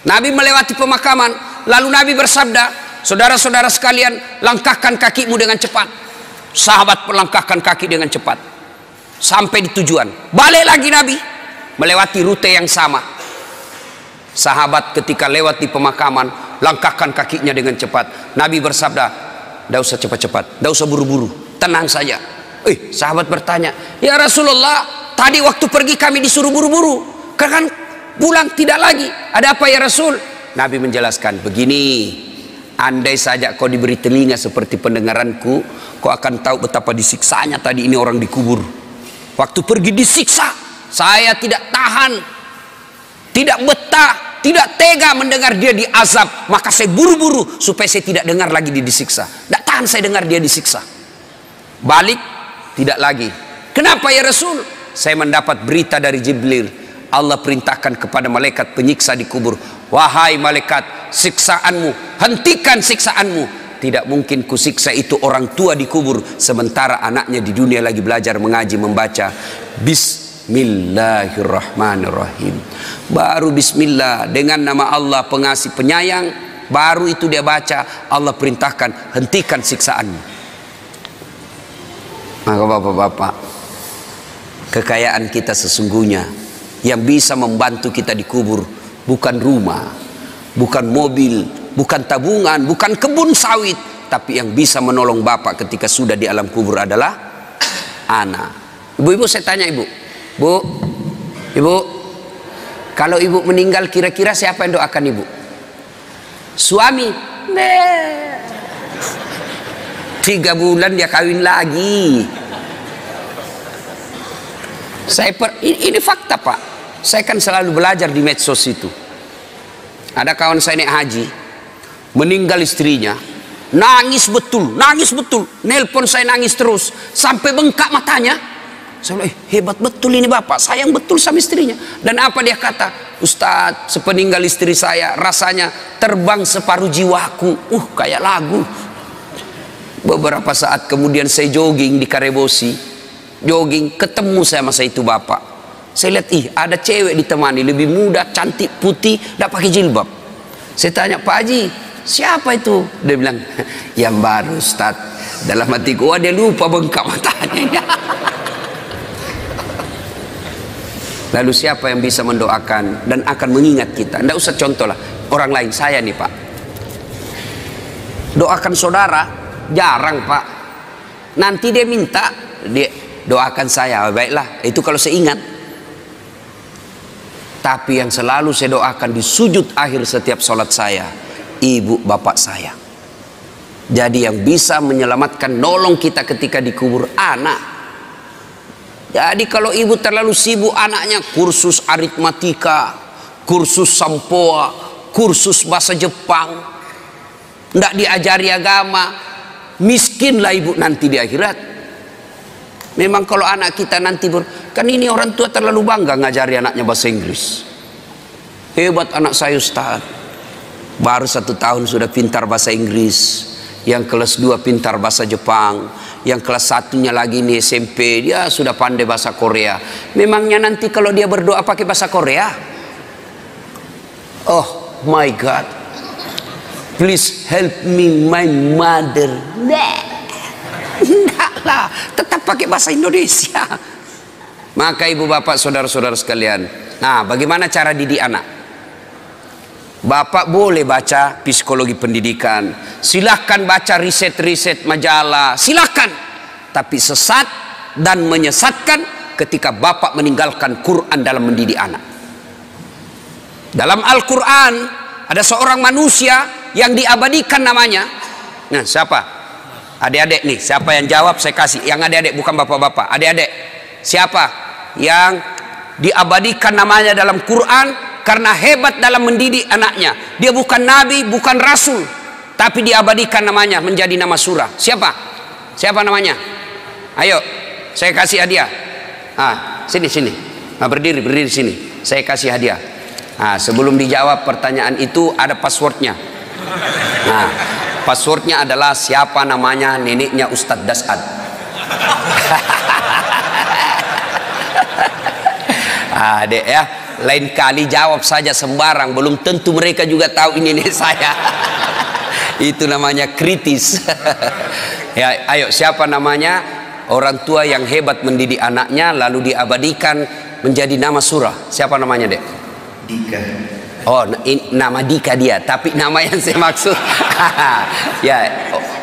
Nabi melewati pemakaman, lalu Nabi bersabda, saudara-saudara sekalian, langkahkan kakimu dengan cepat. Sahabat melangkahkan kaki dengan cepat sampai di tujuan. Balik lagi Nabi melewati rute yang sama. Sahabat ketika lewat di pemakaman, langkahkan kakinya dengan cepat. Nabi bersabda, tidak usah cepat-cepat, tidak usah buru-buru, tenang saja. Sahabat bertanya, ya Rasulullah, tadi waktu pergi kami disuruh buru-buru, kan pulang tidak lagi. Ada apa ya Rasul? Nabi menjelaskan, begini, andai saja kau diberi telinga seperti pendengaranku, kau akan tahu betapa disiksanya tadi ini orang dikubur. Waktu pergi disiksa, saya tidak tahan, tidak betah, tidak tega mendengar dia diazab, maka saya buru-buru supaya saya tidak dengar lagi dia disiksa. Tidak tahan saya dengar dia disiksa. Balik, tidak lagi. Kenapa ya Rasul? Saya mendapat berita dari Jibril. Allah perintahkan kepada malaikat penyiksa di kubur, wahai malaikat, siksaanmu, hentikan siksaanmu. Tidak mungkin kusiksa itu orang tua di kubur sementara anaknya di dunia lagi belajar mengaji membaca. Bismillahirrahmanirrahim. Baru bismillah dengan nama Allah pengasih penyayang, baru itu dia baca, Allah perintahkan hentikan siksaanmu. Maka bapak-bapak, kekayaan kita sesungguhnya yang bisa membantu kita dikubur bukan rumah, bukan mobil, bukan tabungan, bukan kebun sawit, tapi yang bisa menolong bapak ketika sudah di alam kubur adalah anak. Ibu-ibu, saya tanya ibu, ibu, kalau ibu meninggal kira-kira siapa yang doakan ibu? Suami? 3 bulan dia kawin lagi. Ini fakta Pak. Saya kan selalu belajar di medsos itu. Ada kawan saya naik haji, meninggal istrinya, nangis betul, nelpon saya nangis terus, sampai bengkak matanya. Saya bilang, hebat betul ini bapak, sayang betul sama istrinya. Dan apa dia kata? Ustadz, sepeninggal istri saya rasanya terbang separuh jiwaku. Kayak lagu. Beberapa saat kemudian saya jogging di Karebosi, jogging, ketemu saya masa itu bapak. Saya lihat, ada cewek ditemani, lebih muda, cantik, putih, tidak pakai jilbab. Saya tanya, Pak Haji, siapa itu? Dia bilang, yang baru Ustaz. Dalam hatiku, dia lupa bengkak matanya. Lalu siapa yang bisa mendoakan dan akan mengingat kita? Tidak usah contoh lah, orang lain, saya nih Pak. Doakan saudara, jarang Pak. Nanti dia minta, dia doakan saya, baiklah, itu kalau saya ingat. Tapi yang selalu saya doakan di sujud akhir setiap sholat saya, ibu bapak saya. Jadi yang bisa menyelamatkan, nolong kita ketika dikubur, anak. Jadi kalau ibu terlalu sibuk, anaknya kursus aritmatika, kursus sampoa, kursus bahasa Jepang, tidak diajari agama, miskinlah ibu nanti di akhirat. Memang kalau anak kita nanti kan ini orang tua terlalu bangga ngajari anaknya bahasa Inggris. Hebat anak saya Ustaz, baru 1 tahun sudah pintar bahasa Inggris. Yang kelas 2 pintar bahasa Jepang. Yang kelas 1-nya lagi nih SMP, dia sudah pandai bahasa Korea. Memangnya nanti kalau dia berdoa pakai bahasa Korea? Oh my God, please help me my mother. Enggak lah, tetap pakai bahasa Indonesia. Maka ibu bapak saudara-saudara sekalian, nah bagaimana cara didik anak? Bapak boleh baca psikologi pendidikan, silahkan baca riset-riset majalah, silahkan. Tapi sesat dan menyesatkan ketika bapak meninggalkan Quran dalam mendidik anak. Dalam Al-Quran ada seorang manusia yang diabadikan namanya. Nah siapa? Adik-adik nih, siapa yang jawab saya kasih. Yang adik-adik, bukan bapak-bapak, adik-adik. Siapa yang diabadikan namanya dalam Quran karena hebat dalam mendidik anaknya? Dia bukan nabi, bukan rasul, tapi diabadikan namanya menjadi nama surah. Siapa? Siapa namanya? Ayo, saya kasih hadiah. Sini. Berdiri sini. Saya kasih hadiah. Sebelum dijawab pertanyaan itu ada passwordnya. Passwordnya adalah siapa namanya neneknya Ustadz Dasad. Dek ya, lain kali jawab saja sembarang, belum tentu mereka juga tahu ini nenek saya. Itu namanya kritis. Ya, ayo siapa namanya orang tua yang hebat mendidik anaknya lalu diabadikan menjadi nama surah? Siapa namanya, Dek? Dika. Oh, nama Dika dia, tapi nama yang saya maksud ya,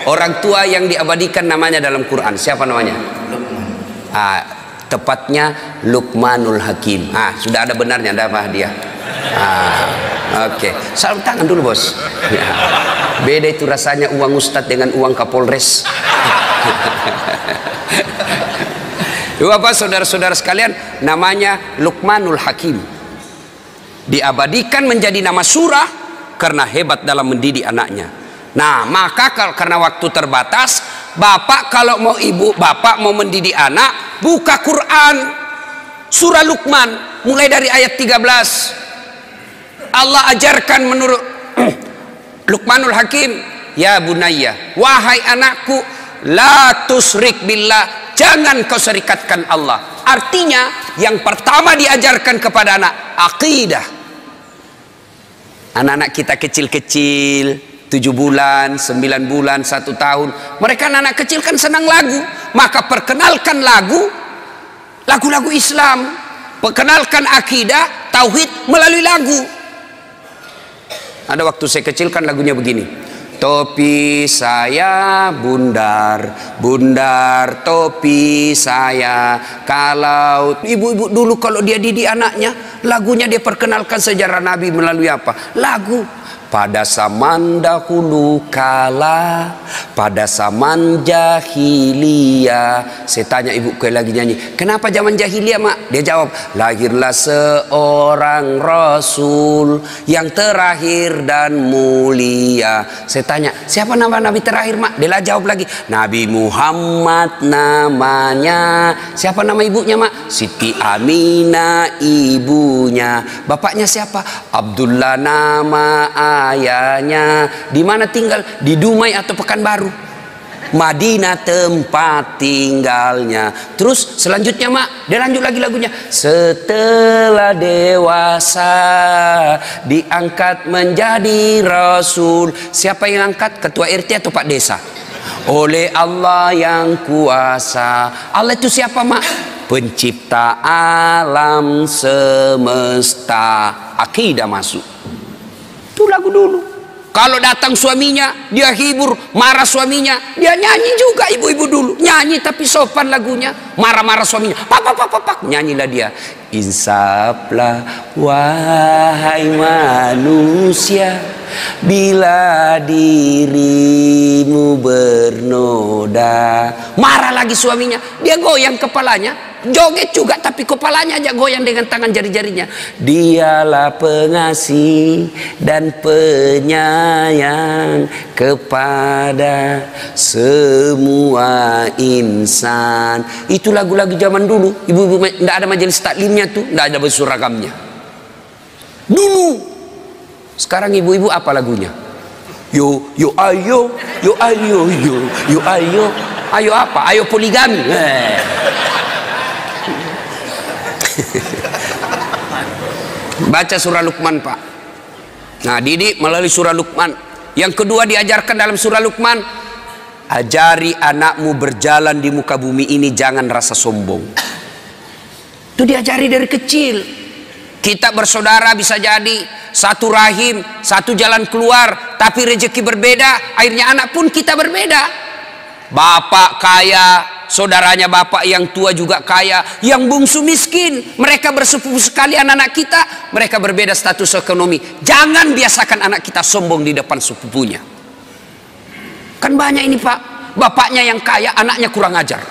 orang tua yang diabadikan namanya dalam Quran, siapa namanya? Luqman. Tepatnya Luqmanul Hakim. Sudah ada benarnya, ada apa dia? Oke. Salam tangan dulu bos. Beda itu rasanya uang Ustadz dengan uang Kapolres. Bapak saudara-saudara sekalian, namanya Luqmanul Hakim. Diabadikan menjadi nama surah karena hebat dalam mendidik anaknya. Nah maka karena waktu terbatas, bapak kalau mau ibu bapak mau mendidik anak, buka Quran surah Luqman mulai dari ayat 13. Allah ajarkan menurut Luqmanul Hakim, ya bunayya, wahai anakku, la tusrik billah, jangan kau serikatkan Allah. Artinya yang pertama diajarkan kepada anak akidah. Anak-anak kita kecil-kecil 7 bulan, 9 bulan, 1 tahun, mereka anak kecil kan senang lagu, maka perkenalkan lagu-lagu Islam, perkenalkan akidah, tauhid melalui lagu. Ada waktu saya kecil kan lagunya begini, topi saya bundar, bundar topi saya. Kalau ibu-ibu dulu kalau dia didik anaknya, lagunya dia perkenalkan sejarah Nabi melalui apa? Lagu. Pada zaman dahulu kala, pada zaman jahiliyah. Saya tanya ibuku lagi nyanyi, kenapa zaman jahiliyah mak? Dia jawab, lahirlah seorang rasul yang terakhir dan mulia. Saya tanya, siapa nama nabi terakhir mak? Dia jawab lagi, Nabi Muhammad namanya. Siapa nama ibunya mak? Siti Aminah ibunya. Bapaknya siapa? Abdullah nama ayahnya. Di mana tinggal? Di Dumai atau Pekanbaru? Madinah tempat tinggalnya. Terus selanjutnya mak, dia lanjut lagi lagunya. Setelah dewasa diangkat menjadi rasul. Siapa yang angkat? Ketua RT atau Pak Desa? Oleh Allah yang kuasa. Allah itu siapa mak? Pencipta alam semesta. Akidah masuk. Itu lagu dulu. Kalau datang suaminya, dia hibur. Marah suaminya, dia nyanyi juga. Ibu-ibu dulu nyanyi tapi sopan lagunya. Marah-marah suaminya, pak pak pak pak pak, nyanyilah dia. Insaflah wahai manusia, bila dirimu bernoda. Marah lagi suaminya, dia goyang kepalanya. Joget juga tapi kepalanya aja goyang dengan tangan jari-jarinya. Dialah pengasih dan penyayang kepada semua insan. Itu lagu-lagu zaman dulu. Ibu-ibu tidak ada majelis taklimnya tuh, tidak ada baju seragamnya dulu. Sekarang ibu-ibu apa lagunya? Yo yo ayo, yo ayo, yo ayo. Ayo apa? Ayo poligami. Baca surah Luqman pak. Nah didik melalui surah Luqman. Yang kedua diajarkan dalam surah Luqman, ajari anakmu berjalan di muka bumi ini jangan rasa sombong. Itu diajari dari kecil. Kita bersaudara bisa jadi satu rahim, satu jalan keluar, tapi rezeki berbeda. Akhirnya anak pun kita berbeda. Bapak kaya, saudaranya bapak yang tua juga kaya, yang bungsu miskin. Mereka bersepupu sekali anak-anak kita, mereka berbeda status ekonomi. Jangan biasakan anak kita sombong di depan sepupunya. Kan banyak ini pak, bapaknya yang kaya, anaknya kurang ajar,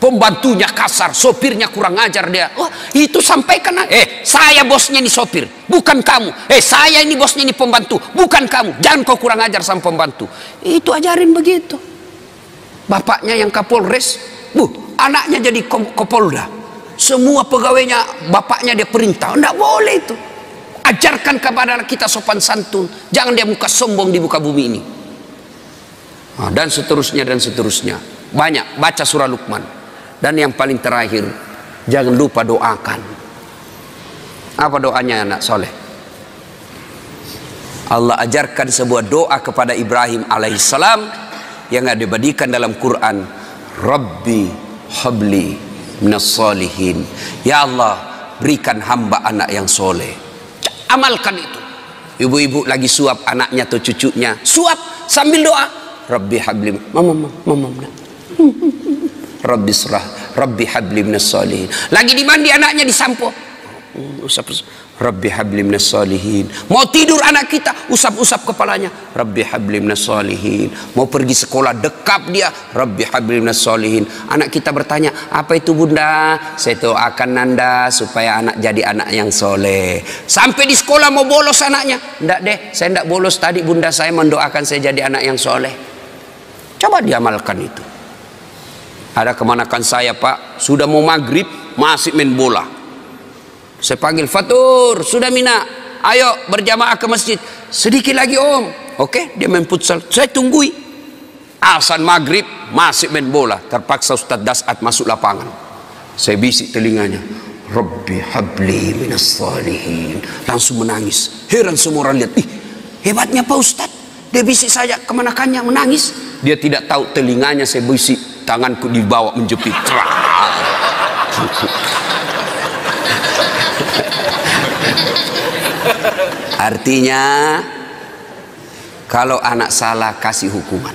pembantunya kasar, sopirnya kurang ajar dia. Oh, itu sampaikan, saya bosnya ini sopir, bukan kamu. Saya ini bosnya ini pembantu, bukan kamu. Jangan kau kurang ajar sama pembantu. Itu ajarin begitu. Bapaknya yang Kapolres, anaknya jadi Kapolda. Semua pegawainya bapaknya dia perintah. Tidak boleh itu. Ajarkan kepada kita sopan santun. Jangan dia muka sombong di muka bumi ini. Nah, dan seterusnya dan seterusnya. Banyak. Baca surah Luqman. Dan yang paling terakhir, jangan lupa doakan. Apa doanya anak soleh? Allah ajarkan sebuah doa kepada Ibrahim alaihissalam yang ada dibadikan dalam Quran. Rabbi habli minas solihin. Ya Allah, berikan hamba anak yang soleh. Amalkan itu. Ibu-ibu lagi suap anaknya atau cucunya, suap sambil doa. Rabbi habli, mama. Rabbi surah, Rabbi habli minas solihin. Lagi dimandi anaknya disampo. Rabbi habli minas solihin. Mau tidur anak kita, usap-usap kepalanya. Rabbi habli minas solihin. Mau pergi sekolah, dekap dia. Rabbi habli minas solihin. Anak kita bertanya, apa itu bunda? Saya doakan nanda supaya anak jadi anak yang soleh. Sampai di sekolah mau bolos anaknya. Enggak deh, saya enggak bolos tadi, bunda saya mendoakan saya jadi anak yang soleh. Coba diamalkan itu. Ada kemanakan saya pak, sudah mau maghrib masih main bola. Saya panggil, Fatur, sudah mina, ayo berjamaah ke masjid. Sedikit lagi om. Oke, dia main futsal. Saya tunggui. Azan maghrib masih main bola. Terpaksa Ustaz Dasat masuk lapangan. Saya bisik telinganya, Rabbi habli minas salihin. Langsung menangis. Heran semua orang lihat. Ih, hebatnya Pak Ustaz. Dia bisik saja kemanakannya menangis. Dia tidak tahu telinganya saya bisik. Tanganku dibawa menjepit. Artinya kalau anak salah kasih hukuman,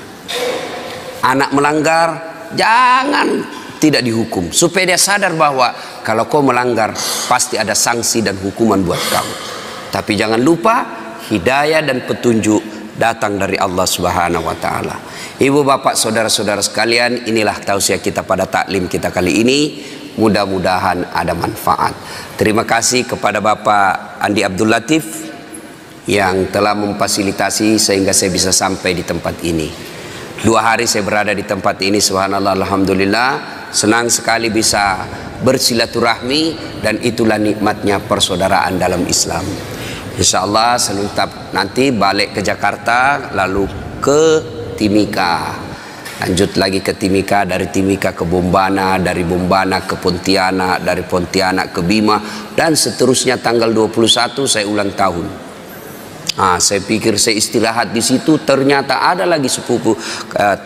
anak melanggar jangan tidak dihukum, supaya dia sadar bahwa kalau kau melanggar pasti ada sanksi dan hukuman buat kamu. Tapi jangan lupa hidayah dan petunjuk datang dari Allah Subhanahu wa taala. Ibu bapak saudara-saudara sekalian, inilah tausiah kita pada taklim kita kali ini. Mudah-mudahan ada manfaat. Terima kasih kepada Bapak Andi Abdul Latif yang telah memfasilitasi sehingga saya bisa sampai di tempat ini. 2 hari saya berada di tempat ini, subhanallah, alhamdulillah. Senang sekali bisa bersilaturahmi, dan itulah nikmatnya persaudaraan dalam Islam. InsyaAllah selentak nanti balik ke Jakarta lalu ke Timika. lanjut lagi ke Timika, dari Timika ke Bombana, dari Bombana ke Pontianak, dari Pontianak ke Bima, dan seterusnya. Tanggal 21 saya ulang tahun. Saya pikir saya istirahat di situ, ternyata ada lagi sepupu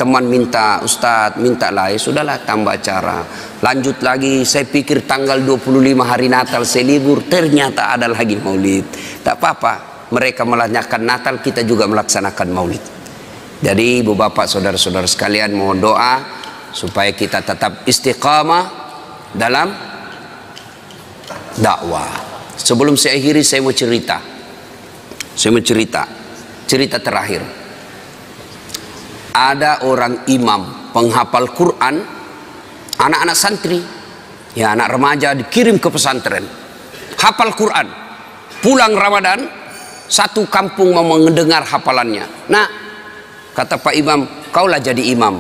teman minta, Ustadz minta lah, ya sudahlah tambah acara. Lanjut lagi, saya pikir tanggal 25 hari Natal saya libur, ternyata ada lagi maulid. Tak apa-apa, mereka melaksanakan Natal, kita juga melaksanakan maulid. Jadi ibu bapak saudara-saudara sekalian, mohon doa supaya kita tetap istiqamah dalam dakwah. Sebelum saya akhiri, saya mau cerita. Cerita terakhir. Ada orang imam penghafal Quran, anak-anak santri, ya anak remaja dikirim ke pesantren, hafal Quran. Pulang Ramadan, satu kampung mau mendengar hafalannya. Nah, kata Pak Imam, kaulah jadi imam,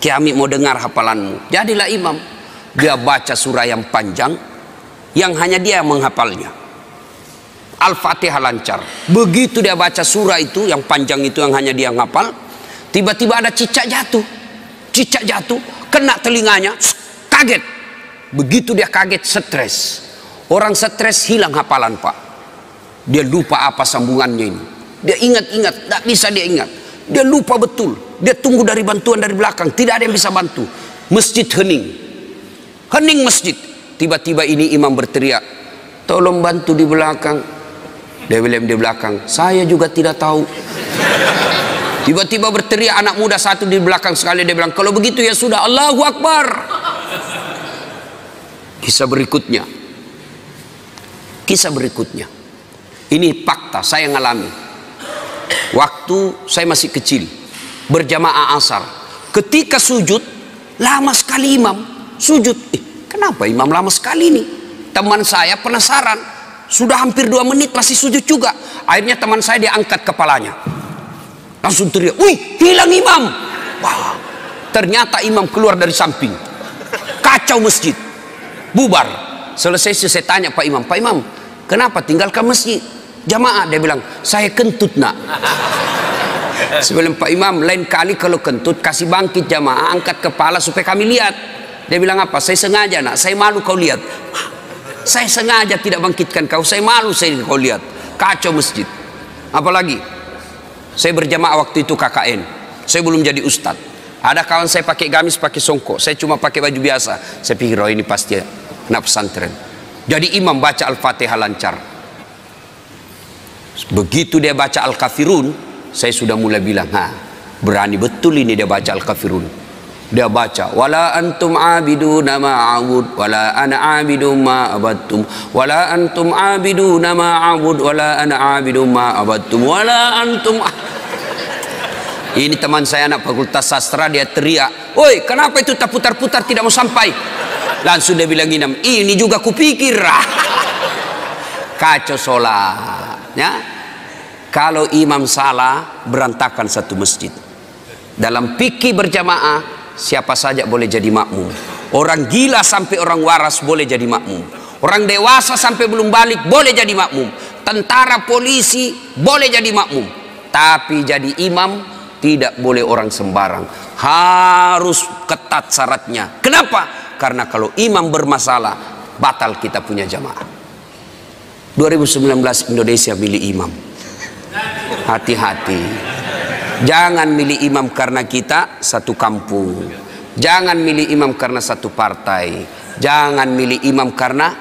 kami mau dengar hafalanmu. Jadilah imam. Dia baca surah yang panjang, yang hanya dia menghafalnya. Al-Fatihah lancar. Begitu dia baca surah itu, yang panjang itu yang hanya dia menghafal, tiba-tiba ada cicak jatuh. Cicak jatuh, kena telinganya, kaget. Begitu dia kaget, stres. Orang stres hilang hafalan, Pak. Dia lupa apa sambungannya ini. Dia ingat-ingat, tak bisa dia ingat. Dia lupa betul. Dia tunggu dari bantuan dari belakang. Tidak ada yang bisa bantu. Masjid hening. Hening masjid. Tiba-tiba ini imam berteriak, tolong bantu di belakang. Dia bilang di belakang, saya juga tidak tahu. Tiba-tiba berteriak anak muda satu di belakang sekali. Dia bilang, kalau begitu ya sudah, Allahu Akbar. Kisah berikutnya. Ini fakta, saya ngalami. Waktu saya masih kecil, berjamaah asar, ketika sujud lama sekali imam sujud. Kenapa imam lama sekali nih? Teman saya penasaran, sudah hampir 2 menit masih sujud juga. Akhirnya teman saya diangkat kepalanya, langsung teriak, wih hilang imam. Wah, ternyata imam keluar dari samping. Kacau masjid, bubar. Selesai saya tanya Pak Imam, kenapa tinggalkan masjid jamaah? Dia bilang, saya kentut nak. Sebelum Pak Imam, lain kali kalau kentut kasih bangkit jamaah, angkat kepala supaya kami lihat. Dia bilang apa? Saya sengaja nak, saya malu kau lihat. Saya sengaja tidak bangkitkan kau, saya malu saya kau lihat. Kacau masjid. Apalagi saya berjamaah waktu itu KKN, saya belum jadi ustadz. Ada kawan saya pakai gamis, pakai songkok, saya cuma pakai baju biasa. Saya pikir, oh ini pasti anak pesantren. Jadi imam baca Al-Fatihah lancar. Begitu dia baca Al-Kafirun, saya sudah mulai bilang, berani betul ini dia baca Al-Kafirun. Dia baca, wala antum abiduna ma a'bud wala ana abidum ma abattum wala antum abiduna ma a'bud wala ana abidum ma abattum wala antum. Ini teman saya anak fakultas sastra, dia teriak, woi kenapa itu tak putar-putar tidak mau sampai? Langsung dia bilang, ini juga kupikir. Kacau sholat, ya. Kalau imam salah, berantakan satu masjid. Dalam fikih berjamaah, siapa saja boleh jadi makmum. Orang gila sampai orang waras boleh jadi makmum. Orang dewasa sampai belum balik boleh jadi makmum. Tentara, polisi boleh jadi makmum. Tapi jadi imam tidak boleh orang sembarang. Harus ketat syaratnya. Kenapa? Karena kalau imam bermasalah, batal kita punya jamaah. 2019 Indonesia milih imam. Hati-hati. Jangan milih imam karena kita satu kampung. Jangan milih imam karena satu partai. Jangan milih imam karena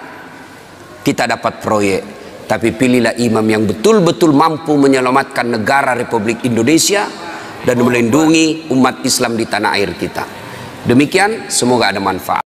kita dapat proyek. Tapi pilihlah imam yang betul-betul mampu menyelamatkan negara Republik Indonesia dan melindungi umat Islam di tanah air kita. Demikian, semoga ada manfaat.